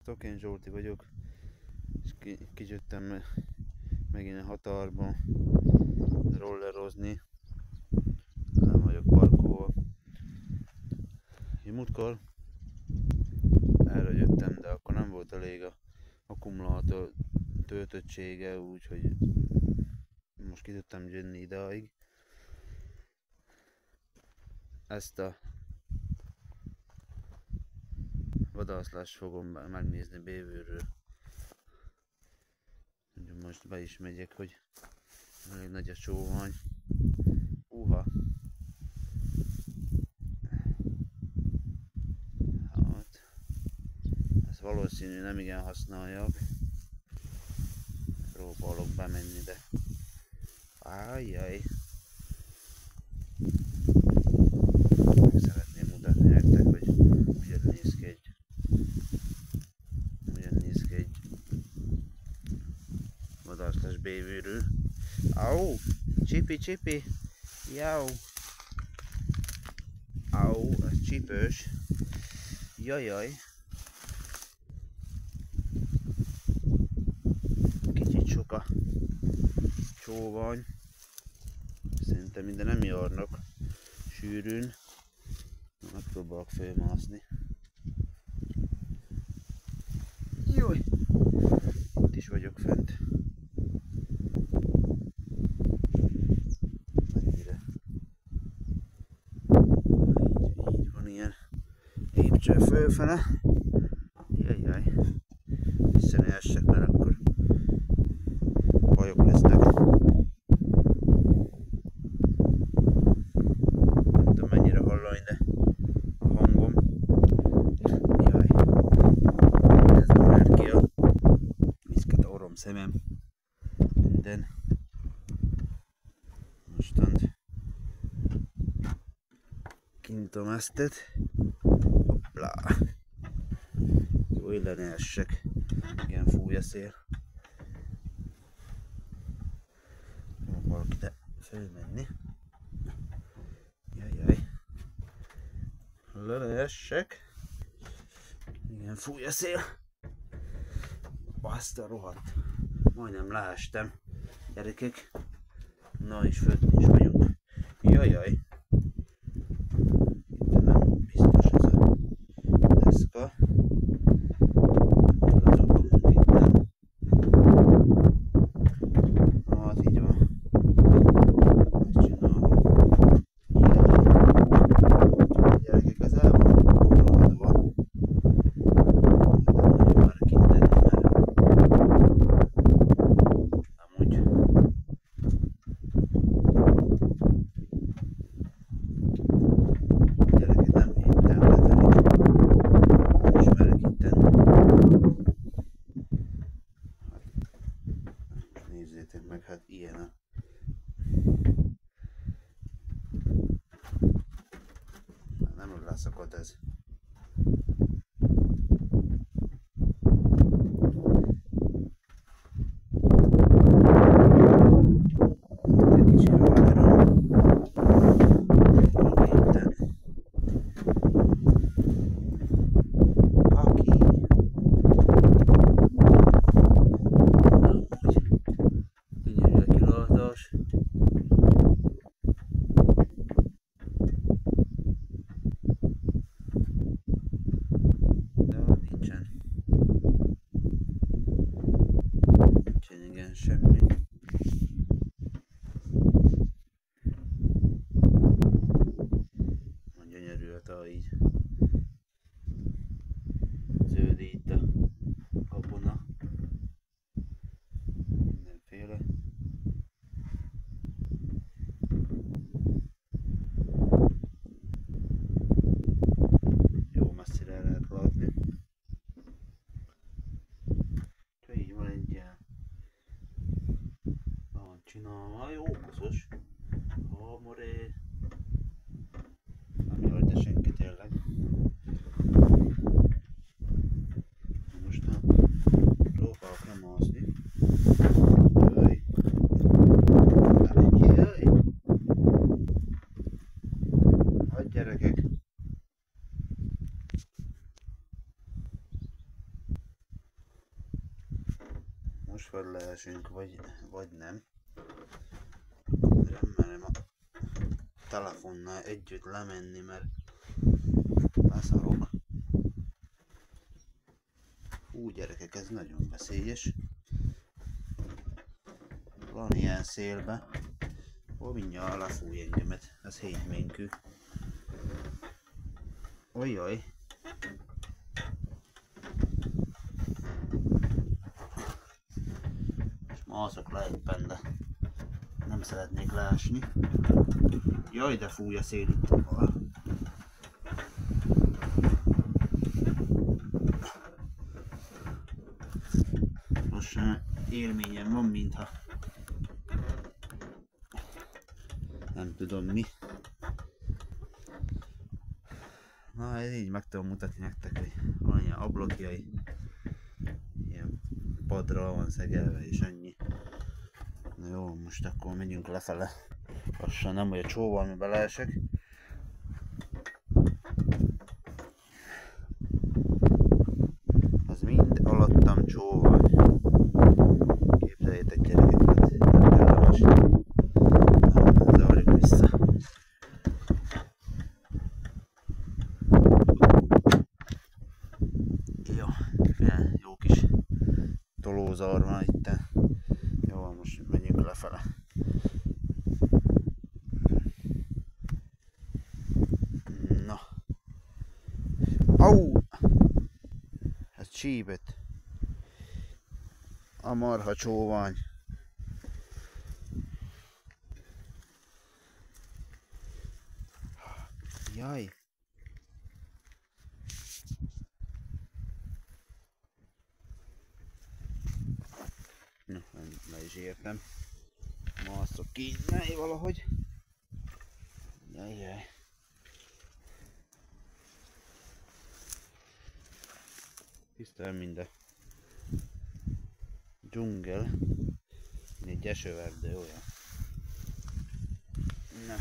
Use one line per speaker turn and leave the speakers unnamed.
Sziasztok, én Zsolti vagyok, és kijöttem megint a határba rollerozni, nem vagyok parkolva. Múltkor erre jöttem, de akkor nem volt elég a akkumulátor töltöttsége, úgyhogy most ki tudtam jönni idáig. Ezt a vadászlást fogom megnézni bővülről. Most be is megyek, hogy elég nagy a sóvány. Uha! Hát, ezt valószínű nem igen használják. Próbálok bemenni, de ájjaj! Meg szeretném mutatni nektek, hogy hogyan néz ki egy vadászlás bővülről. Au! Csipi! Jau! Au, ez csípős. Jajjaj! Kicsit sok a csóvány. Szerintem minden nem járnak sűrűn. Megpróbálok fölmászni. Jaj! Itt is vagyok fent. Mennyire? Így van ilyen lépcső fölfele. Jajjaj! Vissza ne essek, mert akkor bajok lesznek. Nem tudom mennyire hallani, de a hangom. Jaj! Ez már ki a viszket a orrom szemem. Minden. Mostant kintom eztet. Hoppla! Jó, ille ne essek. Igen, fúj a szél. Próbálok ide fölmenni. Jajjaj. Le ne essek. Igen, fúj a szél. Azt a rohadt. Majdnem leestem. Gyerekek. Na és fönt is vagyunk. Jajjaj. Itt nem biztos ez a deszka. Hát így van. Megcsinálom. Jaj. Gyerekek, az el van borradva. Nem nagyon már kitenni, mert amúgy gyerekek nem hittem lefelé. Nem ismerek itten. Nézzétek meg, hát ilyen a... Nem leszakadt ez. Egy kicsi rollerom. Itten. Aki. Gyönyörű a kilátás. De nincsen. Nincsen igen semmi. Gyönyörű a tá így. Zöld itt a gabona. Mindenféle. Jó messzire lehet látni. De így van egy ilyen. Van csinálva, jó koszos. Moré. Nem jaj, de senki tényleg. Most próbálok nem mászni. Jaj. Jaj. Hát gyerekek. most fel leesünk, vagy nem. Nem merem a telefonnal együtt lemenni, mert leszarok. Hú, gyerekek, ez nagyon veszélyes. Van ilyen szélbe. Ó, mindjárt lefúj engemet. Ez hétménkű. Ojjaj. És mászok le éppen, de nem szeretnék leesni. Jaj, de fúj a szél itt. Most élményem van, mintha nem tudom mi. Na, ez így meg tudom mutatni nektek, hogy van ilyen ablakjai, ilyen padra van szegelve és ennyi. Na jó, most akkor menjünk lefele. Lassan, nem, hogy a csóval beleesek. Az mind alattam csóval. Képzeljétek, gyerekek, hát nem kell most. Na, zavarjuk vissza. Jó, jó kis tolózar van itt. Jó, most menjünk lefele. Na. Au! Ez csípett. A marha csóvány. Jaj. Na, le is értem. Mászok ki innen valahogy. Jajjaj. Tisztán minden dzsungel. Egy esőerdő olyan. Na.